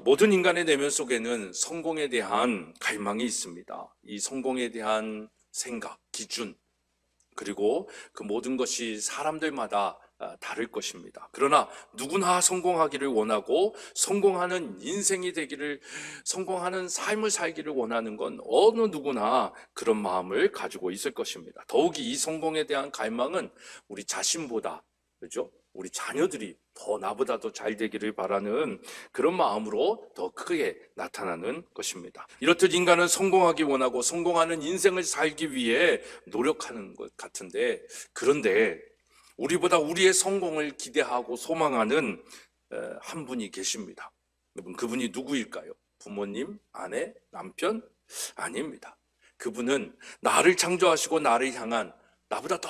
모든 인간의 내면 속에는 성공에 대한 갈망이 있습니다. 이 성공에 대한 생각, 기준, 그리고 그 모든 것이 사람들마다 다를 것입니다. 그러나 누구나 성공하기를 원하고 성공하는 인생이 되기를, 성공하는 삶을 살기를 원하는 건 어느 누구나 그런 마음을 가지고 있을 것입니다. 더욱이 이 성공에 대한 갈망은 우리 자신보다, 그렇죠? 우리 자녀들이 더 나보다 더 잘 되기를 바라는 그런 마음으로 더 크게 나타나는 것입니다. 이렇듯 인간은 성공하기 원하고 성공하는 인생을 살기 위해 노력하는 것 같은데, 그런데 우리보다 우리의 성공을 기대하고 소망하는 한 분이 계십니다. 여러분, 그분이 누구일까요? 부모님, 아내, 남편? 아닙니다. 그분은 나를 창조하시고 나를 향한 나보다 더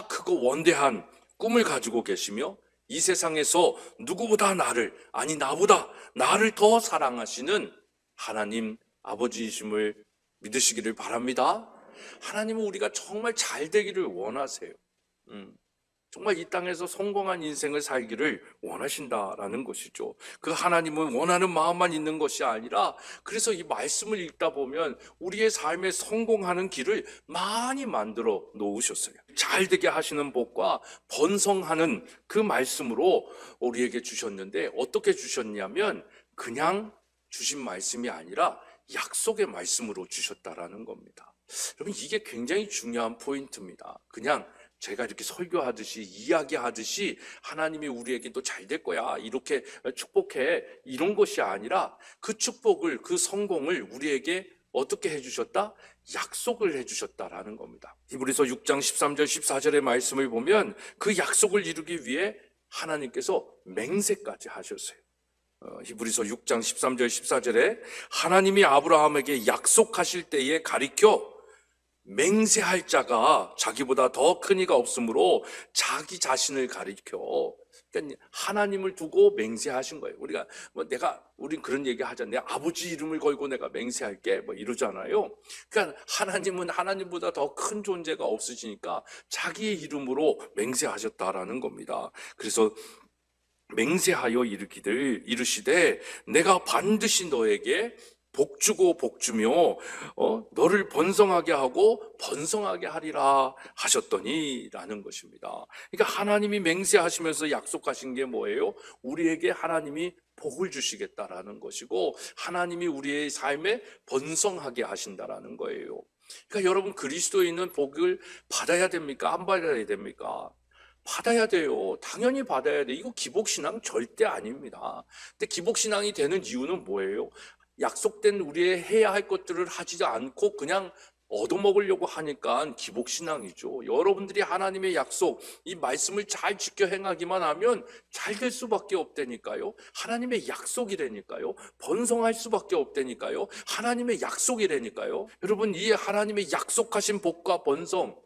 크고 원대한 꿈을 가지고 계시며 이 세상에서 누구보다 나보다 나를 더 사랑하시는 하나님 아버지이심을 믿으시기를 바랍니다. 하나님은 우리가 정말 잘 되기를 원하세요. 정말 이 땅에서 성공한 인생을 살기를 원하신다라는 것이죠. 그 하나님은 원하는 마음만 있는 것이 아니라, 그래서 이 말씀을 읽다 보면 우리의 삶에 성공하는 길을 많이 만들어 놓으셨어요. 잘 되게 하시는 복과 번성하는 그 말씀으로 우리에게 주셨는데, 어떻게 주셨냐면 그냥 주신 말씀이 아니라 약속의 말씀으로 주셨다라는 겁니다. 여러분, 이게 굉장히 중요한 포인트입니다. 그냥 제가 이렇게 설교하듯이 이야기하듯이 하나님이 우리에게 또 잘 될 거야, 이렇게 축복해, 이런 것이 아니라 그 축복을, 그 성공을 우리에게 어떻게 해주셨다? 약속을 해주셨다라는 겁니다. 히브리서 6장 13절 14절의 말씀을 보면 그 약속을 이루기 위해 하나님께서 맹세까지 하셨어요. 히브리서 6장 13절 14절에 하나님이 아브라함에게 약속하실 때에 가리켜 맹세할 자가 자기보다 더 큰 이가 없으므로 자기 자신을 가리켜, 그러니까 하나님을 두고 맹세하신 거예요. 우린 그런 얘기 하잖아요. 내 아버지 이름을 걸고 내가 맹세할게, 이러잖아요. 그러니까 하나님은 하나님보다 더 큰 존재가 없으시니까 자기의 이름으로 맹세하셨다라는 겁니다. 그래서 맹세하여 이르시되 내가 반드시 너에게 복주고 복주며 너를 번성하게 하고 번성하게 하리라 하셨더니라는 것입니다. 그러니까 하나님이 맹세하시면서 약속하신 게 뭐예요? 우리에게 하나님이 복을 주시겠다라는 것이고, 하나님이 우리의 삶에 번성하게 하신다라는 거예요. 그러니까 여러분, 그리스도인은 복을 받아야 됩니까? 안 받아야 됩니까? 받아야 돼요. 당연히 받아야 돼. 이거 기복신앙 절대 아닙니다. 근데 기복신앙이 되는 이유는 뭐예요? 약속된 우리의 해야 할 것들을 하지 않고 그냥 얻어먹으려고 하니까 기복신앙이죠. 여러분들이 하나님의 약속, 이 말씀을 잘 지켜 행하기만 하면 잘 될 수밖에 없다니까요. 하나님의 약속이라니까요. 번성할 수밖에 없다니까요. 하나님의 약속이라니까요. 여러분, 이 하나님의 약속하신 복과 번성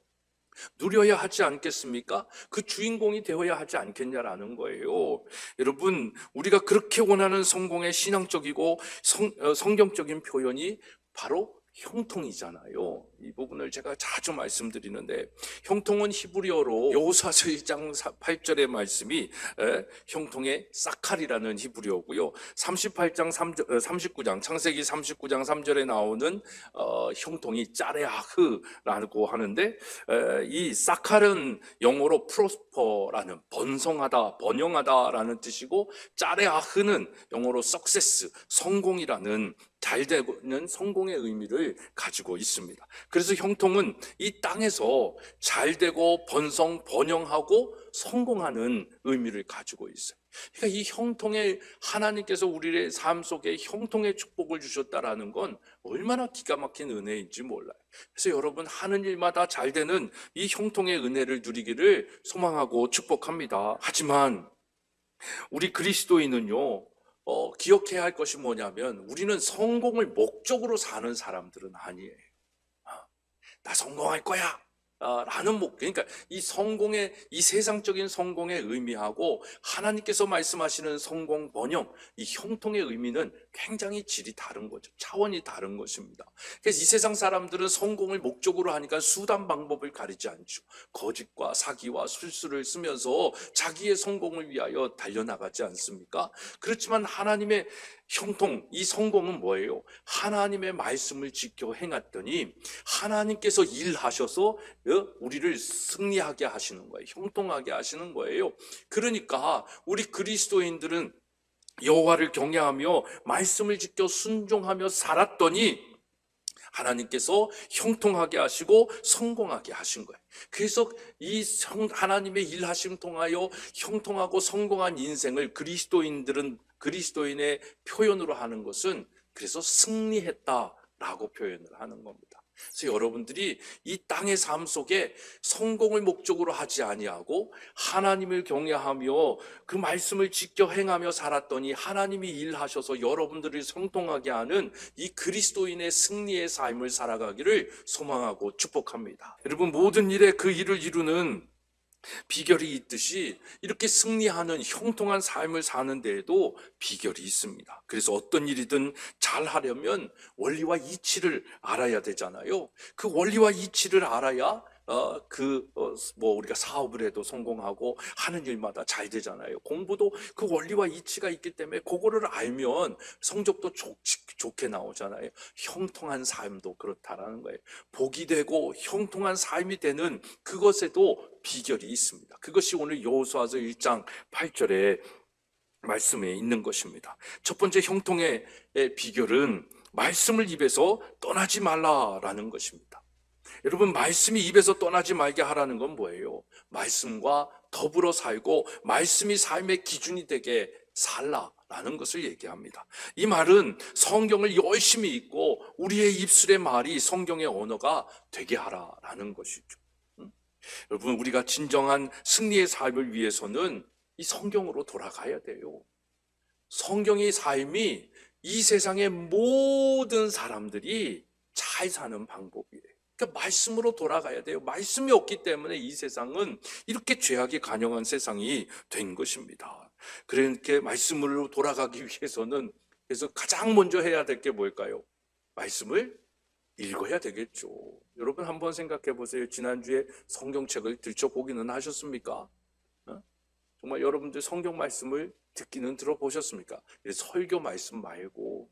누려야 하지 않겠습니까? 그 주인공이 되어야 하지 않겠냐라는 거예요. 여러분, 우리가 그렇게 원하는 성공의 신앙적이고 성경적인 표현이 바로 형통이잖아요. 이 부분을 제가 자주 말씀드리는데, 형통은 히브리어로 여호수아서 1장 8절의 말씀이 형통의 사칼이라는 히브리어고요. 39장 창세기 39장 3절에 나오는 형통이 짜레아흐라고 하는데, 이 사칼은 영어로 프로스퍼라는, 번성하다, 번영하다라는 뜻이고, 짜레아흐는 영어로 success, 성공이라는, 잘 되는 성공의 의미를 가지고 있습니다. 그래서 형통은 이 땅에서 잘 되고 번성, 번영하고 성공하는 의미를 가지고 있어요. 그러니까 이 형통의, 하나님께서 우리의 삶 속에 형통의 축복을 주셨다라는 건 얼마나 기가 막힌 은혜인지 몰라요. 그래서 여러분, 하는 일마다 잘 되는 이 형통의 은혜를 누리기를 소망하고 축복합니다. 하지만 우리 그리스도인은요, 기억해야 할 것이 뭐냐면, 우리는 성공을 목적으로 사는 사람들은 아니에요. 나 성공할 거야 라는 목표, 그러니까 이 세상적인 성공의 의미하고 하나님께서 말씀하시는 성공, 번영, 이 형통의 의미는 굉장히 질이 다른 거죠. 차원이 다른 것입니다. 그래서 이 세상 사람들은 성공을 목적으로 하니까 수단 방법을 가리지 않죠. 거짓과 사기와 술수를 쓰면서 자기의 성공을 위하여 달려나가지 않습니까? 그렇지만 하나님의 이 성공은 뭐예요? 하나님의 말씀을 지켜 행했더니 하나님께서 일하셔서 우리를 승리하게 하시는 거예요. 형통하게 하시는 거예요. 그러니까 우리 그리스도인들은 여호와를 경외하며 말씀을 지켜 순종하며 살았더니 하나님께서 형통하게 하시고 성공하게 하신 거예요. 그래서 이 하나님의 일하심 통하여 형통하고 성공한 인생을 그리스도인의 표현으로 하는 것은 그래서 승리했다라고 표현을 하는 겁니다. 그래서 여러분들이 이 땅의 삶 속에 성공을 목적으로 하지 아니하고 하나님을 경외하며 그 말씀을 지켜 행하며 살았더니 하나님이 일하셔서 여러분들을 성통하게 하는 이 그리스도인의 승리의 삶을 살아가기를 소망하고 축복합니다. 여러분, 모든 일에 그 일을 이루는 비결이 있듯이 이렇게 승리하는 형통한 삶을 사는 데에도 비결이 있습니다. 그래서 어떤 일이든 잘 하려면 원리와 이치를 알아야 되잖아요. 그 원리와 이치를 알아야 우리가 사업을 해도 성공하고 하는 일마다 잘 되잖아요. 공부도 그 원리와 이치가 있기 때문에 그거를 알면 성적도 좋게 나오잖아요. 형통한 삶도 그렇다라는 거예요. 복이 되고 형통한 삶이 되는 그것에도 비결이 있습니다. 그것이 오늘 여호수아서 1장 8절에 말씀에 있는 것입니다. 첫 번째 형통의 비결은 말씀을 입에서 떠나지 말라라는 것입니다. 여러분, 말씀이 입에서 떠나지 말게 하라는 건 뭐예요? 말씀과 더불어 살고 말씀이 삶의 기준이 되게 살라라는 것을 얘기합니다. 이 말은 성경을 열심히 읽고 우리의 입술의 말이 성경의 언어가 되게 하라라는 것이죠. 여러분, 우리가 진정한 승리의 삶을 위해서는 이 성경으로 돌아가야 돼요. 성경의 삶이 이 세상의 모든 사람들이 잘 사는 방법이에요. 그러니까 말씀으로 돌아가야 돼요. 말씀이 없기 때문에 이 세상은 이렇게 죄악이 간영한 세상이 된 것입니다. 그렇게 말씀으로 돌아가기 위해서는 그래서 가장 먼저 해야 될 게 뭘까요? 말씀을 읽어야 되겠죠. 여러분, 한번 생각해 보세요. 지난주에 성경책을 들춰보기는 하셨습니까? 정말 여러분들 성경 말씀을 듣기는 들어보셨습니까? 설교 말씀 말고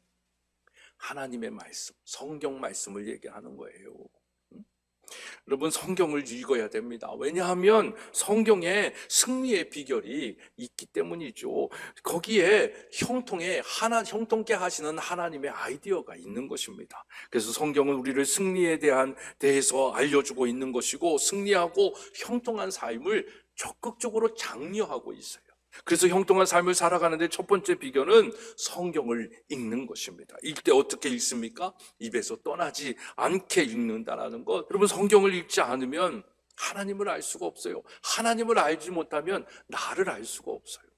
하나님의 말씀, 성경 말씀을 얘기하는 거예요. 여러분, 성경을 읽어야 됩니다. 왜냐하면 성경에 승리의 비결이 있기 때문이죠. 거기에 형통케 하시는 하나님의 아이디어가 있는 것입니다. 그래서 성경은 우리를 승리에 대해서 알려주고 있는 것이고, 승리하고 형통한 삶을 적극적으로 장려하고 있어요. 그래서 형통한 삶을 살아가는데 첫 번째 비결은 성경을 읽는 것입니다. 읽을 때 어떻게 읽습니까? 입에서 떠나지 않게 읽는다라는 것. 여러분, 성경을 읽지 않으면 하나님을 알 수가 없어요. 하나님을 알지 못하면 나를 알 수가 없어요.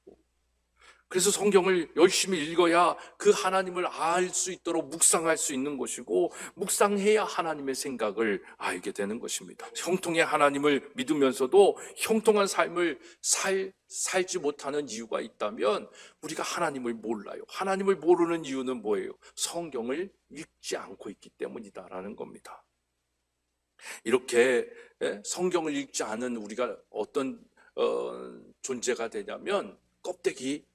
그래서 성경을 열심히 읽어야 그 하나님을 알 수 있도록 묵상할 수 있는 것이고, 묵상해야 하나님의 생각을 알게 되는 것입니다. 형통의 하나님을 믿으면서도 형통한 삶을 살지 못하는 이유가 있다면 우리가 하나님을 몰라요. 하나님을 모르는 이유는 뭐예요? 성경을 읽지 않고 있기 때문이다라는 겁니다. 이렇게 성경을 읽지 않은 우리가 어떤 존재가 되냐면 껍데기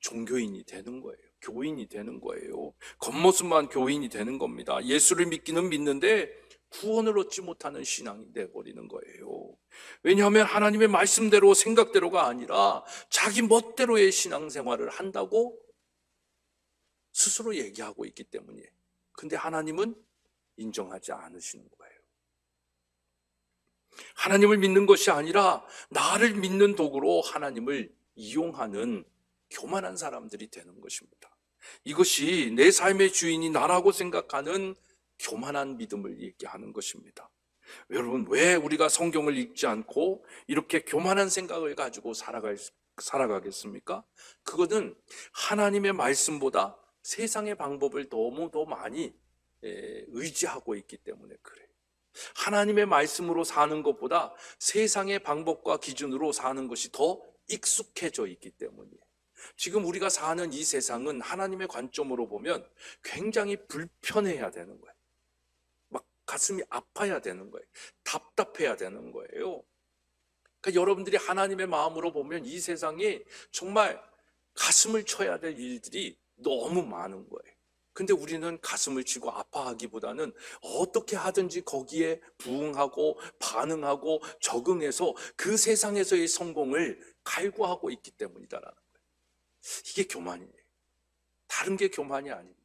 종교인이 되는 거예요. 교인이 되는 거예요. 겉모습만 교인이 되는 겁니다. 예수를 믿기는 믿는데 구원을 얻지 못하는 신앙이 되어버리는 거예요. 왜냐하면 하나님의 말씀대로 생각대로가 아니라 자기 멋대로의 신앙생활을 한다고 스스로 얘기하고 있기 때문이에요. 근데 하나님은 인정하지 않으시는 거예요. 하나님을 믿는 것이 아니라 나를 믿는 도구로 하나님을 이용하는 교만한 사람들이 되는 것입니다. 이것이 내 삶의 주인이 나라고 생각하는 교만한 믿음을 얘기하는 것입니다. 여러분, 왜 우리가 성경을 읽지 않고 이렇게 교만한 생각을 가지고 살아가겠습니까? 그거는 하나님의 말씀보다 세상의 방법을 너무 더 많이 의지하고 있기 때문에 그래요. 하나님의 말씀으로 사는 것보다 세상의 방법과 기준으로 사는 것이 더 익숙해져 있기 때문이에요. 지금 우리가 사는 이 세상은 하나님의 관점으로 보면 굉장히 불편해야 되는 거예요. 막 가슴이 아파야 되는 거예요. 답답해야 되는 거예요. 그러니까 여러분들이 하나님의 마음으로 보면 이 세상이 정말 가슴을 쳐야 될 일들이 너무 많은 거예요. 근데 우리는 가슴을 치고 아파하기보다는 어떻게 하든지 거기에 부응하고 반응하고 적응해서 그 세상에서의 성공을 갈구하고 있기 때문이다라는 거예요. 이게 교만이에요. 다른 게 교만이 아닙니다.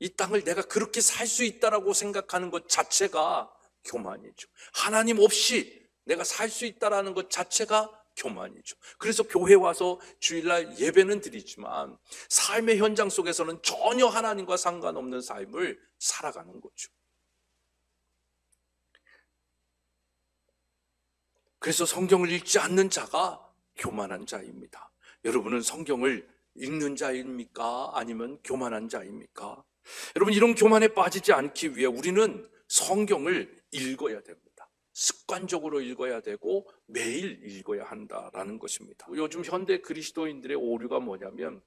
이 땅을 내가 그렇게 살 수 있다라고 생각하는 것 자체가 교만이죠. 하나님 없이 내가 살 수 있다라는 것 자체가 교만이죠. 그래서 교회 와서 주일날 예배는 드리지만 삶의 현장 속에서는 전혀 하나님과 상관없는 삶을 살아가는 거죠. 그래서 성경을 읽지 않는 자가 교만한 자입니다. 여러분은 성경을 읽는 자입니까? 아니면 교만한 자입니까? 여러분, 이런 교만에 빠지지 않기 위해 우리는 성경을 읽어야 됩니다. 습관적으로 읽어야 되고 매일 읽어야 한다라는 것입니다. 요즘 현대 그리스도인들의 오류가 뭐냐면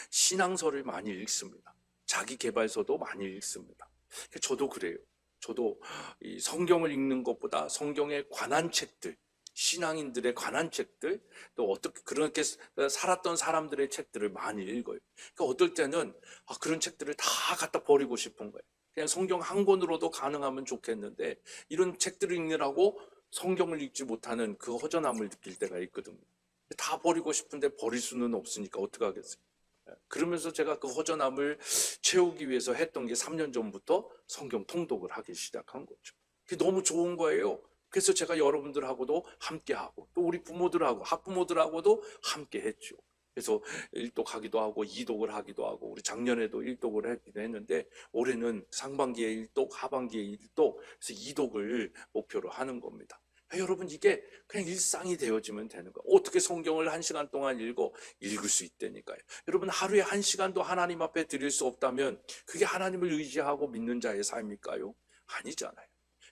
신앙서를 많이 읽습니다. 자기 개발서도 많이 읽습니다. 저도 그래요. 저도 이 성경을 읽는 것보다 성경에 관한 책들, 신앙인들의 관한 책들, 또 어떻게 그렇게 살았던 사람들의 책들을 많이 읽어요. 그러니까 어떨 때는 그런 책들을 다 갖다 버리고 싶은 거예요. 그냥 성경 한 권으로도 가능하면 좋겠는데 이런 책들을 읽느라고 성경을 읽지 못하는 그 허전함을 느낄 때가 있거든요. 다 버리고 싶은데 버릴 수는 없으니까 어떡하겠어요. 그러면서 제가 그 허전함을 채우기 위해서 했던 게 3년 전부터 성경 통독을 하기 시작한 거죠. 그게 너무 좋은 거예요. 그래서 제가 여러분들하고도 함께하고 또 우리 부모들하고 학부모들하고도 함께 했죠. 그래서 1독하기도 하고 2독을 하기도 하고 우리 작년에도 1독을 하기도 했는데 올해는 상반기에 1독, 하반기에 1독, 그래서 2독을 목표로 하는 겁니다. 여러분, 이게 그냥 일상이 되어지면 되는 거예요. 어떻게 성경을 1시간 동안 읽을 수 있다니까요. 여러분, 하루에 1시간도 하나님 앞에 드릴 수 없다면 그게 하나님을 의지하고 믿는 자의 삶일까요? 아니잖아요.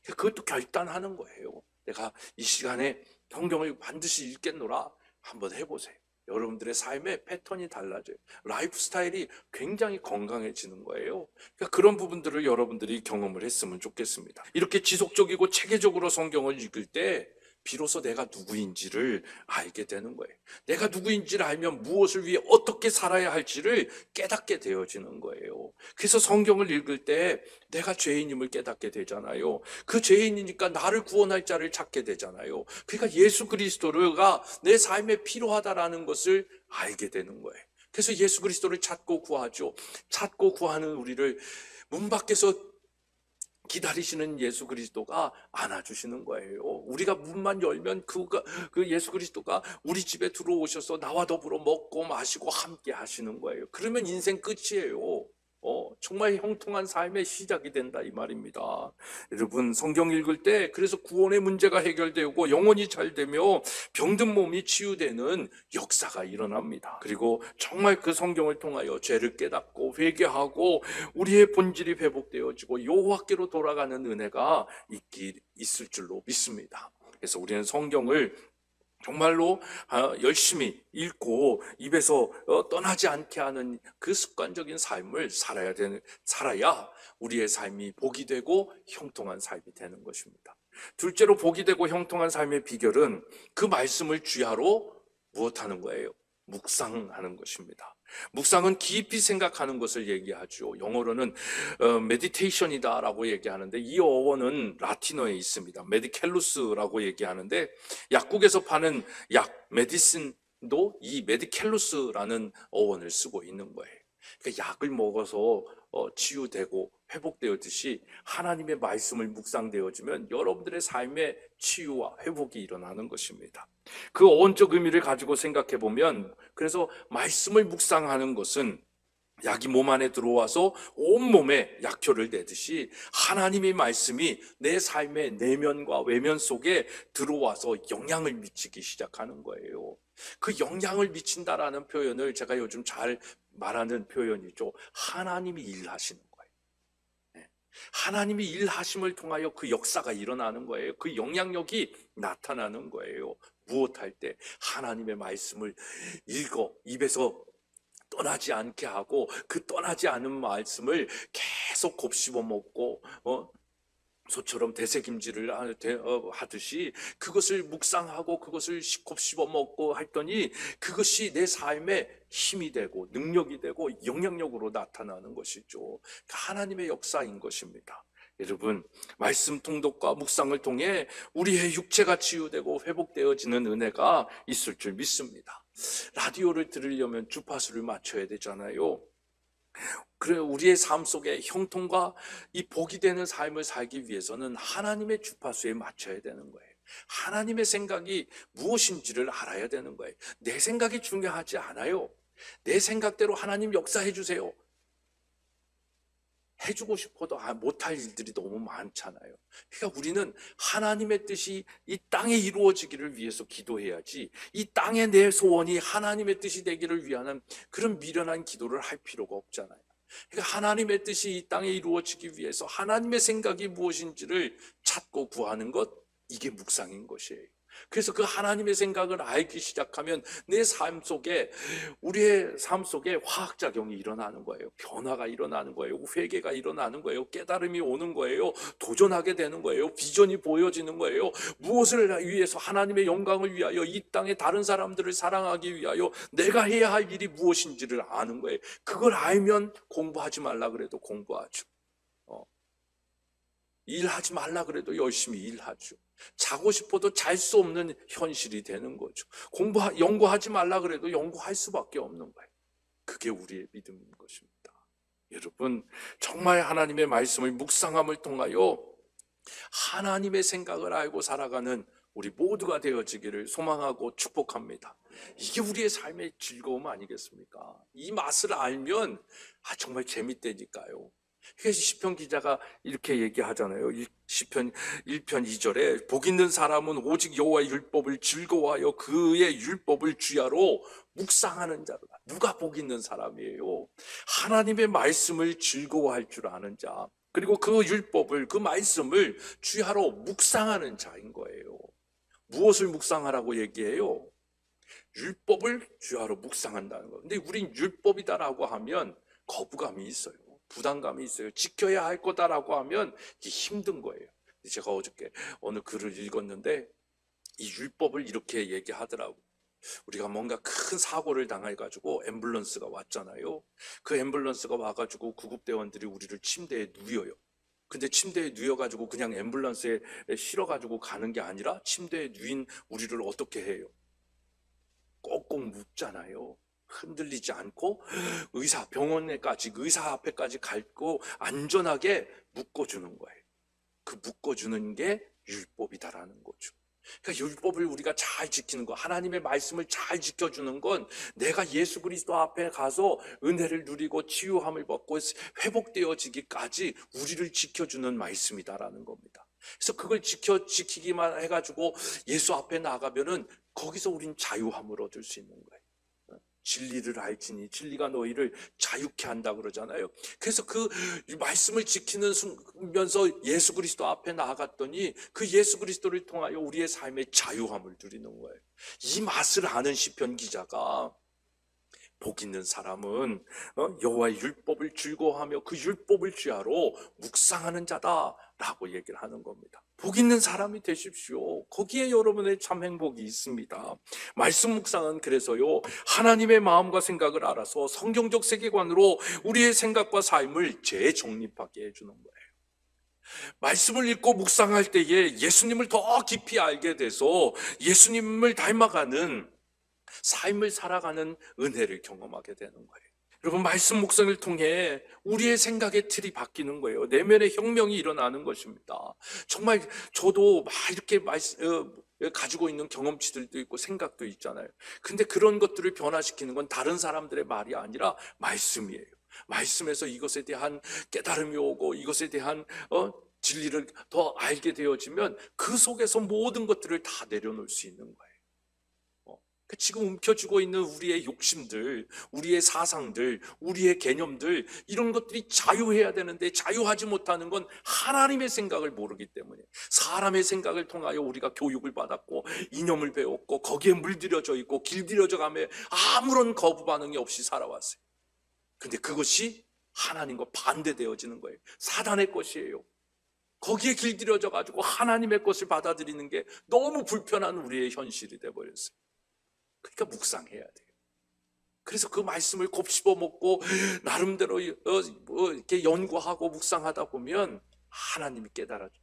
그것도 결단하는 거예요. 내가 이 시간에 성경을 반드시 읽겠노라. 한번 해보세요. 여러분들의 삶의 패턴이 달라져요. 라이프 스타일이 굉장히 건강해지는 거예요. 그러니까 그런 부분들을 여러분들이 경험을 했으면 좋겠습니다. 이렇게 지속적이고 체계적으로 성경을 읽을 때 비로소 내가 누구인지를 알게 되는 거예요. 내가 누구인지를 알면 무엇을 위해 어떻게 살아야 할지를 깨닫게 되어지는 거예요. 그래서 성경을 읽을 때 내가 죄인임을 깨닫게 되잖아요. 그 죄인이니까 나를 구원할 자를 찾게 되잖아요. 그러니까 예수 그리스도가 내 삶에 필요하다라는 것을 알게 되는 거예요. 그래서 예수 그리스도를 찾고 구하죠. 찾고 구하는 우리를 문 밖에서 기다리시는 예수 그리스도가 안아주시는 거예요. 우리가 문만 열면 그 예수 그리스도가 우리 집에 들어오셔서 나와 더불어 먹고 마시고 함께 하시는 거예요. 그러면 인생 끝이에요. 정말 형통한 삶의 시작이 된다 이 말입니다. 여러분, 성경 읽을 때 그래서 구원의 문제가 해결되고 영혼이 잘 되며 병든 몸이 치유되는 역사가 일어납니다. 그리고 정말 그 성경을 통하여 죄를 깨닫고 회개하고 우리의 본질이 회복되어지고 여호와께로 돌아가는 은혜가 있을 줄로 믿습니다. 그래서 우리는 성경을 정말로 열심히 읽고 입에서 떠나지 않게 하는 그 습관적인 삶을 살아야 우리의 삶이 복이 되고 형통한 삶이 되는 것입니다. 둘째로 복이 되고 형통한 삶의 비결은 그 말씀을 주야로 무엇하는 거예요? 묵상하는 것입니다. 묵상은 깊이 생각하는 것을 얘기하죠. 영어로는 메디테이션이다라고 얘기하는데 이 어원은 라틴어에 있습니다. 메디켈루스라고 얘기하는데 약국에서 파는 약 메디신도 이 메디켈루스라는 어원을 쓰고 있는 거예요. 그러니까 약을 먹어서 치유되고 회복되었듯이 하나님의 말씀을 묵상되어지면 여러분들의 삶의 치유와 회복이 일어나는 것입니다. 그 어원적 의미를 가지고 생각해 보면 그래서 말씀을 묵상하는 것은 약이 몸 안에 들어와서 온몸에 약효를 내듯이 하나님의 말씀이 내 삶의 내면과 외면 속에 들어와서 영향을 미치기 시작하는 거예요. 그 영향을 미친다라는 표현을 제가 요즘 잘 말하는 표현이죠. 하나님이 일하시는 거예요. 하나님이 일하심을 통하여 그 역사가 일어나는 거예요. 그 영향력이 나타나는 거예요. 무엇할 때 하나님의 말씀을 읽어 입에서 떠나지 않게 하고 그 떠나지 않은 말씀을 계속 곱씹어 먹고 소처럼 되새김질을 하듯이 그것을 묵상하고 그것을 씹어 먹고 했더니 그것이 내 삶에 힘이 되고 능력이 되고 영향력으로 나타나는 것이죠. 하나님의 역사인 것입니다. 여러분, 말씀 통독과 묵상을 통해 우리의 육체가 치유되고 회복되어지는 은혜가 있을 줄 믿습니다. 라디오를 들으려면 주파수를 맞춰야 되잖아요. 그래, 우리의 삶 속에 형통과 이 복이 되는 삶을 살기 위해서는 하나님의 주파수에 맞춰야 되는 거예요. 하나님의 생각이 무엇인지를 알아야 되는 거예요. 내 생각이 중요하지 않아요. 내 생각대로 하나님 역사해 주세요. 해주고 싶어도 못할 일들이 너무 많잖아요. 그러니까 우리는 하나님의 뜻이 이 땅에 이루어지기를 위해서 기도해야지, 이 땅에 내 소원이 하나님의 뜻이 되기를 위한 그런 미련한 기도를 할 필요가 없잖아요. 그러니까 하나님의 뜻이 이 땅에 이루어지기 위해서 하나님의 생각이 무엇인지를 찾고 구하는 것, 이게 묵상인 것이에요. 그래서 그 하나님의 생각을 알기 시작하면 내 삶 속에, 우리의 삶 속에 화학작용이 일어나는 거예요. 변화가 일어나는 거예요. 회개가 일어나는 거예요. 깨달음이 오는 거예요. 도전하게 되는 거예요. 비전이 보여지는 거예요. 무엇을 위해서, 하나님의 영광을 위하여, 이 땅의 다른 사람들을 사랑하기 위하여 내가 해야 할 일이 무엇인지를 아는 거예요. 그걸 알면 공부하지 말라 그래도 공부하죠. 일하지 말라 그래도 열심히 일하죠. 자고 싶어도 잘 수 없는 현실이 되는 거죠. 연구하지 말라 그래도 연구할 수밖에 없는 거예요. 그게 우리의 믿음인 것입니다. 여러분, 정말 하나님의 말씀을 묵상함을 통하여 하나님의 생각을 알고 살아가는 우리 모두가 되어지기를 소망하고 축복합니다. 이게 우리의 삶의 즐거움 아니겠습니까? 이 맛을 알면 정말 재밌다니까요. 그래서 시편 기자가 이렇게 얘기하잖아요. 시편 1편 2절에 복 있는 사람은 오직 여호와의 율법을 즐거워하여 그의 율법을 주야로 묵상하는 자로다. 누가 복 있는 사람이에요? 하나님의 말씀을 즐거워할 줄 아는 자, 그리고 그 율법을, 그 말씀을 주야로 묵상하는 자인 거예요. 무엇을 묵상하라고 얘기해요? 율법을 주야로 묵상한다는 거예요. 근데 우린 율법이다라고 하면 거부감이 있어요. 부담감이 있어요. 지켜야 할 거다라고 하면 이게 힘든 거예요. 제가 어저께 어느 글을 읽었는데 이 율법을 이렇게 얘기하더라고요. 우리가 뭔가 큰 사고를 당해가지고 앰뷸런스가 왔잖아요. 그 앰뷸런스가 와가지고 구급대원들이 우리를 침대에 누워요. 근데 침대에 누워가지고 그냥 앰뷸런스에 실어가지고 가는 게 아니라 침대에 누인 우리를 어떻게 해요? 꼭꼭 묶잖아요. 흔들리지 않고 병원에까지, 의사 앞에까지 갈고 안전하게 묶어주는 거예요. 그 묶어주는 게 율법이다라는 거죠. 그러니까 율법을 우리가 잘 지키는 거, 하나님의 말씀을 잘 지켜주는 건 내가 예수 그리스도 앞에 가서 은혜를 누리고 치유함을 받고 회복되어지기까지 우리를 지켜주는 말씀이다라는 겁니다. 그래서 그걸 지키기만 해가지고 예수 앞에 나가면은 거기서 우린 자유함을 얻을 수 있는 거예요. 진리를 알지니 진리가 너희를 자유케 한다 그러잖아요. 그래서 그 말씀을 지키는 순면서 예수 그리스도 앞에 나아갔더니 그 예수 그리스도를 통하여 우리의 삶의 자유함을 누리는 거예요. 이 맛을 아는 시편 기자가 복 있는 사람은 여호와의 율법을 즐거워하며 그 율법을 주야로 묵상하는 자다라고 얘기를 하는 겁니다. 복 있는 사람이 되십시오. 거기에 여러분의 참 행복이 있습니다. 말씀 묵상은 그래서요, 하나님의 마음과 생각을 알아서 성경적 세계관으로 우리의 생각과 삶을 재정립하게 해주는 거예요. 말씀을 읽고 묵상할 때에 예수님을 더 깊이 알게 돼서 예수님을 닮아가는 삶을 살아가는 은혜를 경험하게 되는 거예요. 여러분, 말씀 묵상을 통해 우리의 생각의 틀이 바뀌는 거예요. 내면의 혁명이 일어나는 것입니다. 정말 저도 막 이렇게 가지고 있는 경험치들도 있고 생각도 있잖아요. 근데 그런 것들을 변화시키는 건 다른 사람들의 말이 아니라 말씀이에요. 말씀에서 이것에 대한 깨달음이 오고 이것에 대한 진리를 더 알게 되어지면 그 속에서 모든 것들을 다 내려놓을 수 있는 거예요. 지금 움켜쥐고 있는 우리의 욕심들, 우리의 사상들, 우리의 개념들, 이런 것들이 자유해야 되는데 자유하지 못하는 건 하나님의 생각을 모르기 때문에, 사람의 생각을 통하여 우리가 교육을 받았고 이념을 배웠고 거기에 물들여져 있고 길들여져 가며 아무런 거부 반응이 없이 살아왔어요. 근데 그것이 하나님과 반대되어지는 거예요. 사단의 것이에요. 거기에 길들여져 가지고 하나님의 것을 받아들이는 게 너무 불편한 우리의 현실이 돼버렸어요. 그러니까 묵상해야 돼요. 그래서 그 말씀을 곱씹어 먹고 나름대로 이렇게 연구하고 묵상하다 보면 하나님이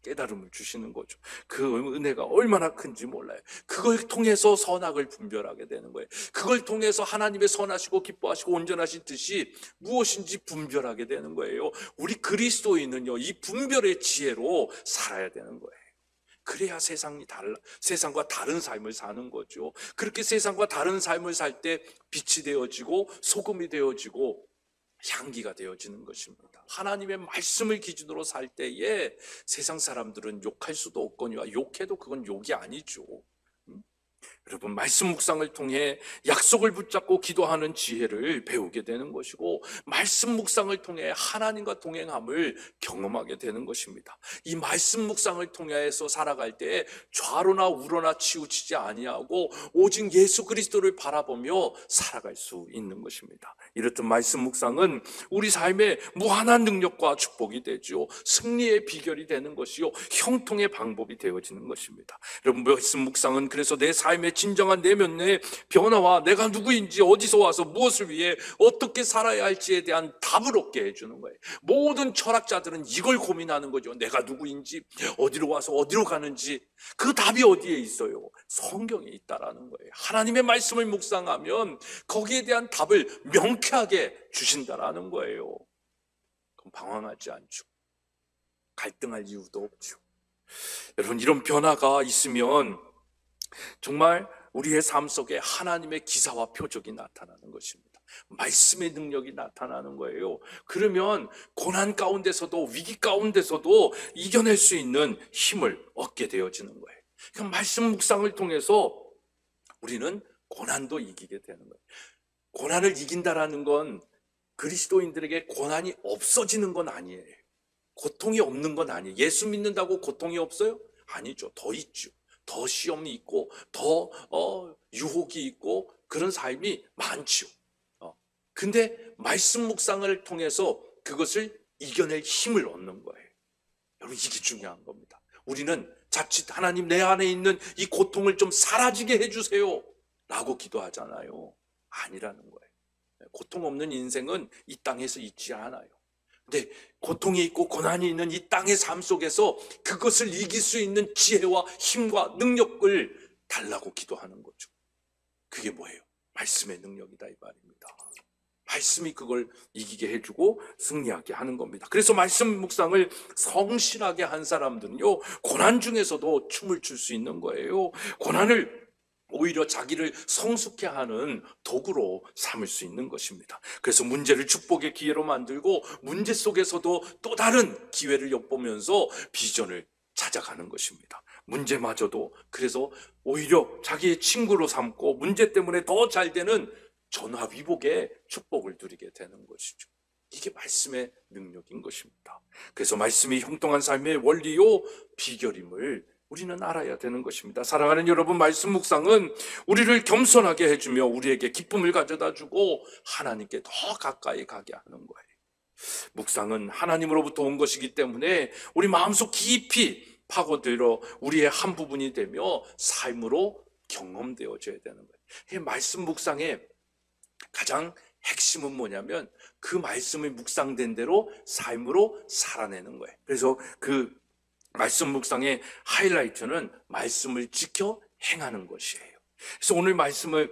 깨달음을 주시는 거죠. 그 은혜가 얼마나 큰지 몰라요. 그걸 통해서 선악을 분별하게 되는 거예요. 그걸 통해서 하나님의 선하시고 기뻐하시고 온전하신 뜻이 무엇인지 분별하게 되는 거예요. 우리 그리스도인은요, 이 분별의 지혜로 살아야 되는 거예요. 그래야 세상과 다른 삶을 사는 거죠. 그렇게 세상과 다른 삶을 살 때 빛이 되어지고 소금이 되어지고 향기가 되어지는 것입니다. 하나님의 말씀을 기준으로 살 때에 세상 사람들은 욕할 수도 없거니와 욕해도 그건 욕이 아니죠. 여러분, 말씀 묵상을 통해 약속을 붙잡고 기도하는 지혜를 배우게 되는 것이고, 말씀 묵상을 통해 하나님과 동행함을 경험하게 되는 것입니다. 이 말씀 묵상을 통해서 살아갈 때 좌로나 우로나 치우치지 아니하고 오직 예수 그리스도를 바라보며 살아갈 수 있는 것입니다. 이렇듯 말씀 묵상은 우리 삶에 무한한 능력과 축복이 되죠. 승리의 비결이 되는 것이요, 형통의 방법이 되어지는 것입니다. 여러분, 말씀 묵상은 그래서 내 삶의 진정한 내면의 변화와 내가 누구인지, 어디서 와서 무엇을 위해 어떻게 살아야 할지에 대한 답을 얻게 해주는 거예요. 모든 철학자들은 이걸 고민하는 거죠. 내가 누구인지, 어디로 와서 어디로 가는지. 그 답이 어디에 있어요? 성경에 있다라는 거예요. 하나님의 말씀을 묵상하면 거기에 대한 답을 명쾌하게 주신다라는 거예요. 그럼 방황하지 않죠. 갈등할 이유도 없죠. 여러분, 이런 변화가 있으면 정말 우리의 삶 속에 하나님의 기사와 표적이 나타나는 것입니다. 말씀의 능력이 나타나는 거예요. 그러면 고난 가운데서도, 위기 가운데서도 이겨낼 수 있는 힘을 얻게 되어지는 거예요. 그러니까 말씀 묵상을 통해서 우리는 고난도 이기게 되는 거예요. 고난을 이긴다라는 건 그리스도인들에게 고난이 없어지는 건 아니에요. 고통이 없는 건 아니에요. 예수 믿는다고 고통이 없어요? 아니죠. 더 있죠. 더 시험이 있고 더 유혹이 있고 그런 삶이 많죠. 근데 말씀 묵상을 통해서 그것을 이겨낼 힘을 얻는 거예요. 여러분, 이게 중요한 겁니다. 우리는 자칫 하나님, 내 안에 있는 이 고통을 좀 사라지게 해주세요 라고 기도하잖아요. 아니라는 거예요. 고통 없는 인생은 이 땅에서 있지 않아요. 근데 고통이 있고 고난이 있는 이 땅의 삶 속에서 그것을 이길 수 있는 지혜와 힘과 능력을 달라고 기도하는 거죠. 그게 뭐예요? 말씀의 능력이다 이 말입니다. 말씀이 그걸 이기게 해주고 승리하게 하는 겁니다. 그래서 말씀 묵상을 성실하게 한 사람들은요, 고난 중에서도 춤을 출 수 있는 거예요. 고난을 오히려 자기를 성숙해 하는 도구로 삼을 수 있는 것입니다. 그래서 문제를 축복의 기회로 만들고 문제 속에서도 또 다른 기회를 엿보면서 비전을 찾아가는 것입니다. 문제마저도 그래서 오히려 자기의 친구로 삼고 문제 때문에 더 잘 되는 전화위복의 축복을 누리게 되는 것이죠. 이게 말씀의 능력인 것입니다. 그래서 말씀이 형통한 삶의 원리요 비결임을 우리는 알아야 되는 것입니다. 사랑하는 여러분, 말씀 묵상은 우리를 겸손하게 해주며 우리에게 기쁨을 가져다주고 하나님께 더 가까이 가게 하는 거예요. 묵상은 하나님으로부터 온 것이기 때문에 우리 마음속 깊이 파고들어 우리의 한 부분이 되며 삶으로 경험되어져야 되는 거예요. 말씀 묵상의 가장 핵심은 뭐냐면 그 말씀이 묵상된 대로 삶으로 살아내는 거예요. 그래서 그 말씀 묵상의 하이라이트는 말씀을 지켜 행하는 것이에요. 그래서 오늘 말씀을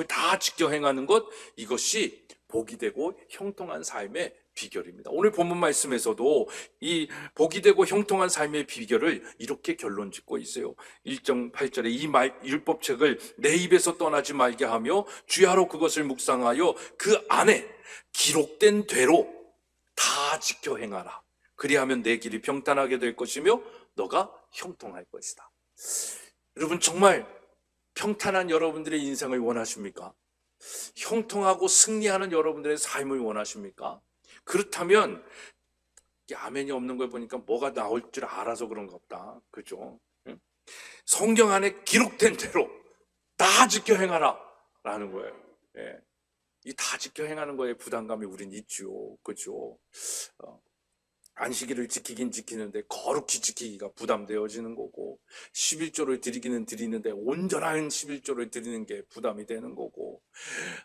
다 지켜 행하는 것, 이것이 복이 되고 형통한 삶의 비결입니다. 오늘 본문 말씀에서도 이 복이 되고 형통한 삶의 비결을 이렇게 결론 짓고 있어요. 1.8절에 이 율법책을 내 입에서 떠나지 말게 하며 주야로 그것을 묵상하여 그 안에 기록된 대로 다 지켜 행하라. 그리하면 내 길이 평탄하게 될 것이며 너가 형통할 것이다. 여러분, 정말 평탄한 여러분들의 인생을 원하십니까? 형통하고 승리하는 여러분들의 삶을 원하십니까? 그렇다면 아멘이 없는 걸 보니까 뭐가 나올 줄 알아서 그런가 보다. 그죠? 성경 안에 기록된 대로 다 지켜 행하라 라는 거예요. 이 다 지켜 행하는 거에 부담감이 우린 있죠. 그죠? 안식일을 지키긴 지키는데 거룩히 지키기가 부담되어지는 거고, 11조를 드리기는 드리는데 온전한 11조를 드리는 게 부담이 되는 거고,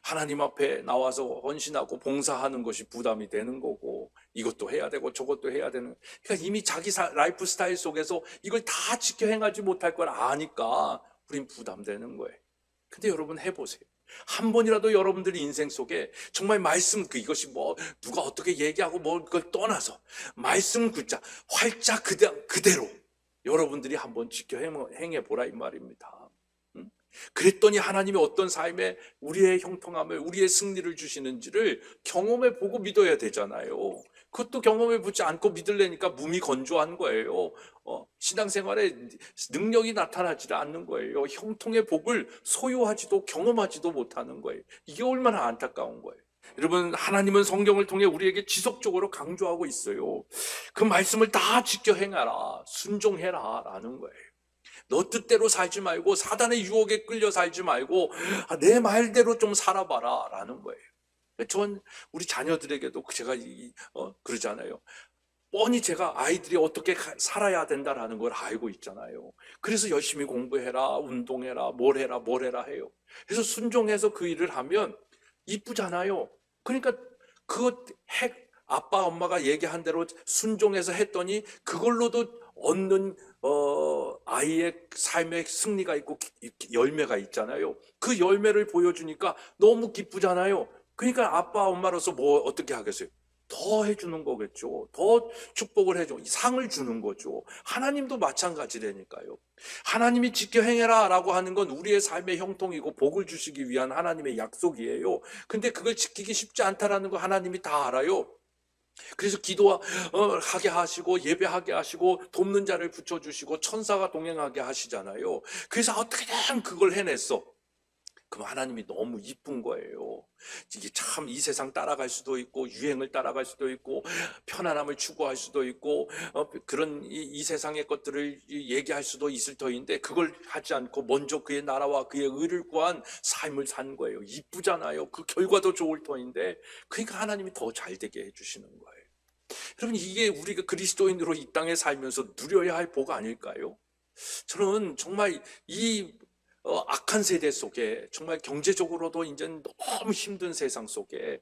하나님 앞에 나와서 헌신하고 봉사하는 것이 부담이 되는 거고, 이것도 해야 되고 저것도 해야 되는, 그러니까 이미 자기 라이프 스타일 속에서 이걸 다 지켜 행하지 못할 걸 아니까 우린 부담되는 거예요. 근데 여러분 해보세요. 한 번이라도 여러분들이 인생 속에 정말 말씀, 이것이 뭐 누가 어떻게 얘기하고 뭐 그걸 떠나서 말씀 글자 활자 그대로 여러분들이 한번 지켜 행해 보라 이 말입니다. 그랬더니 하나님이 어떤 삶에 우리의 형통함을, 우리의 승리를 주시는지를 경험해 보고 믿어야 되잖아요. 그것도 경험해 보지 않고 믿으려니까 몸이 건조한 거예요. 신앙생활에 능력이 나타나지 않는 거예요. 형통의 복을 소유하지도 경험하지도 못하는 거예요. 이게 얼마나 안타까운 거예요. 여러분, 하나님은 성경을 통해 우리에게 지속적으로 강조하고 있어요. 그 말씀을 다 지켜 행하라, 순종해라 라는 거예요. 너 뜻대로 살지 말고 사단의 유혹에 끌려 살지 말고 내 말대로 좀 살아봐라 라는 거예요. 전 우리 자녀들에게도 제가 그러잖아요. 뻔히 제가 아이들이 어떻게 살아야 된다라는 걸 알고 있잖아요. 그래서 열심히 공부해라, 운동해라, 뭘 해라 해요. 그래서 순종해서 그 일을 하면 이쁘잖아요. 그러니까 아빠 엄마가 얘기한 대로 순종해서 했더니 그걸로도 얻는 아이의 삶의 승리가 있고 열매가 있잖아요. 그 열매를 보여주니까 너무 기쁘잖아요. 그러니까 아빠 엄마로서 뭐 어떻게 하겠어요? 더 해주는 거겠죠. 더 축복을 해줘. 상을 주는 거죠. 하나님도 마찬가지라니까요. 하나님이 지켜 행해라 라고 하는 건 우리의 삶의 형통이고 복을 주시기 위한 하나님의 약속이에요. 근데 그걸 지키기 쉽지 않다라는 거 하나님이 다 알아요. 그래서 기도하게 하시고 예배하게 하시고 돕는 자를 붙여주시고 천사가 동행하게 하시잖아요. 그래서 어떻게든 그걸 해냈어. 그럼 하나님이 너무 이쁜 거예요. 이게 참 이 세상 따라갈 수도 있고 유행을 따라갈 수도 있고 편안함을 추구할 수도 있고 그런 이 세상의 것들을 얘기할 수도 있을 터인데 그걸 하지 않고 먼저 그의 나라와 그의 의를 구한 삶을 산 거예요. 이쁘잖아요. 그 결과도 좋을 터인데 그러니까 하나님이 더 잘 되게 해주시는 거예요. 여러분, 이게 우리가 그리스도인으로 이 땅에 살면서 누려야 할 복 아닐까요? 저는 정말 이 악한 세대 속에 정말 경제적으로도 이제 너무 힘든 세상 속에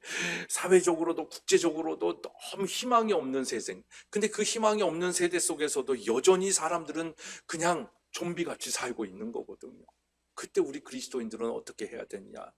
사회적으로도 국제적으로도 너무 희망이 없는 세상, 근데 그 희망이 없는 세대 속에서도 여전히 사람들은 그냥 좀비같이 살고 있는 거거든요. 그때 우리 그리스도인들은 어떻게 해야 되냐?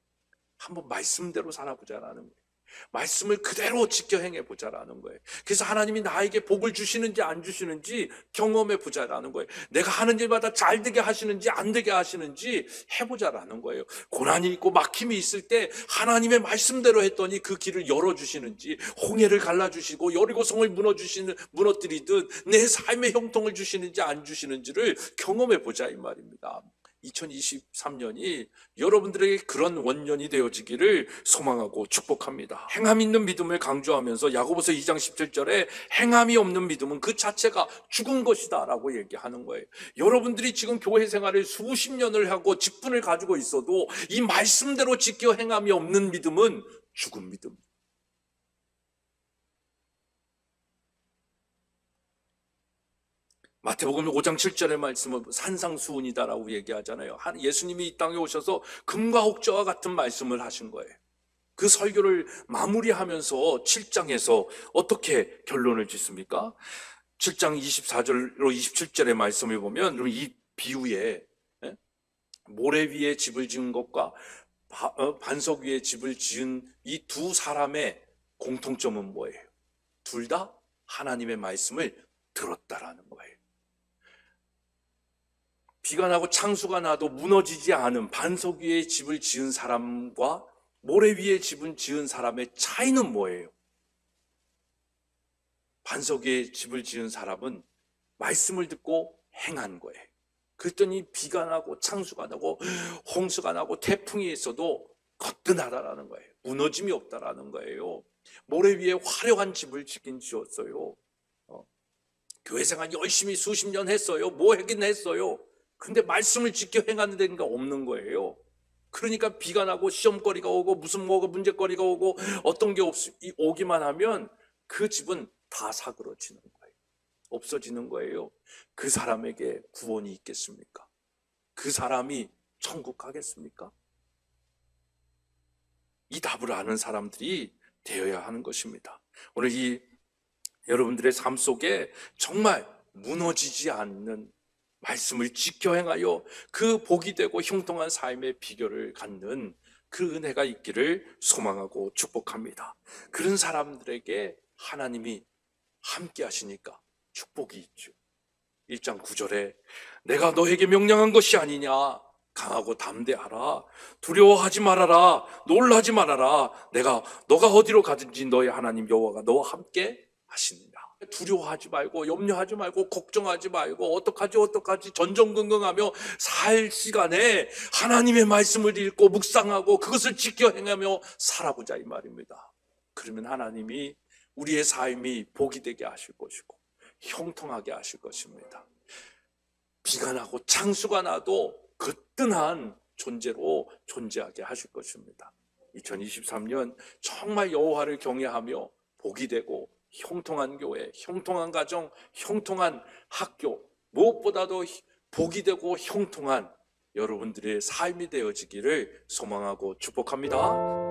한번 말씀대로 살아보자라는 거예요. 말씀을 그대로 지켜 행해보자라는 거예요. 그래서 하나님이 나에게 복을 주시는지 안 주시는지 경험해보자라는 거예요. 내가 하는 일마다 잘 되게 하시는지 안 되게 하시는지 해보자라는 거예요. 고난이 있고 막힘이 있을 때 하나님의 말씀대로 했더니 그 길을 열어주시는지, 홍해를 갈라주시고 여리고성을 무너뜨리듯 내 삶의 형통을 주시는지 안 주시는지를 경험해보자 이 말입니다. 2023년이 여러분들에게 그런 원년이 되어지기를 소망하고 축복합니다. 행함 있는 믿음을 강조하면서 야고보서 2장 17절에 행함이 없는 믿음은 그 자체가 죽은 것이다 라고 얘기하는 거예요. 여러분들이 지금 교회 생활을 수십 년을 하고 직분을 가지고 있어도 이 말씀대로 지켜 행함이 없는 믿음은 죽은 믿음. 마태복음 5장 7절의 말씀은 산상수훈이다라고 얘기하잖아요. 예수님이 이 땅에 오셔서 금과 옥저와 같은 말씀을 하신 거예요. 그 설교를 마무리하면서 7장에서 어떻게 결론을 짓습니까? 7장 24절로 27절의 말씀을 보면 이 비유에 모래 위에 집을 지은 것과 반석 위에 집을 지은 이 두 사람의 공통점은 뭐예요? 둘 다 하나님의 말씀을 들었다라는 거예요. 비가 나고 창수가 나도 무너지지 않은 반석 위에 집을 지은 사람과 모래 위에 집을 지은 사람의 차이는 뭐예요? 반석 위에 집을 지은 사람은 말씀을 듣고 행한 거예요. 그랬더니 비가 나고 창수가 나고 홍수가 나고 태풍이 있어도 거뜬하다라는 거예요. 무너짐이 없다라는 거예요. 모래 위에 화려한 집을 지었어요. 교회 생활 열심히 수십 년 했어요. 뭐 하긴 했어요. 근데 말씀을 지켜 행하는 데가 없는 거예요. 그러니까 비가 나고 시험거리가 오고 무슨 뭐가 문제거리가 오고 어떤 게 오기만 하면 그 집은 다 사그러지는 거예요. 없어지는 거예요. 그 사람에게 구원이 있겠습니까? 그 사람이 천국 가겠습니까? 이 답을 아는 사람들이 되어야 하는 것입니다. 오늘 이 여러분들의 삶 속에 정말 무너지지 않는 말씀을 지켜 행하여 그 복이 되고 형통한 삶의 비결을 갖는 그 은혜가 있기를 소망하고 축복합니다. 그런 사람들에게 하나님이 함께 하시니까 축복이 있죠. 1장 9절에 내가 너에게 명령한 것이 아니냐, 강하고 담대하라, 두려워하지 말아라, 놀라지 말아라, 너가 어디로 가든지 너의 하나님 여호와가 너와 함께 하시느냐. 두려워하지 말고, 염려하지 말고, 걱정하지 말고, 어떡하지 전전긍긍하며 살 시간에 하나님의 말씀을 읽고 묵상하고 그것을 지켜 행하며 살아보자, 이 말입니다. 그러면 하나님이 우리의 삶이 복이 되게 하실 것이고 형통하게 하실 것입니다. 비가 나고 창수가 나도 거뜬한 존재로 존재하게 하실 것입니다. 2023년 정말 여호와를 경외하며 복이 되고 형통한 교회, 형통한 가정, 형통한 학교, 무엇보다도 복이 되고 형통한 여러분들의 삶이 되어지기를 소망하고 축복합니다.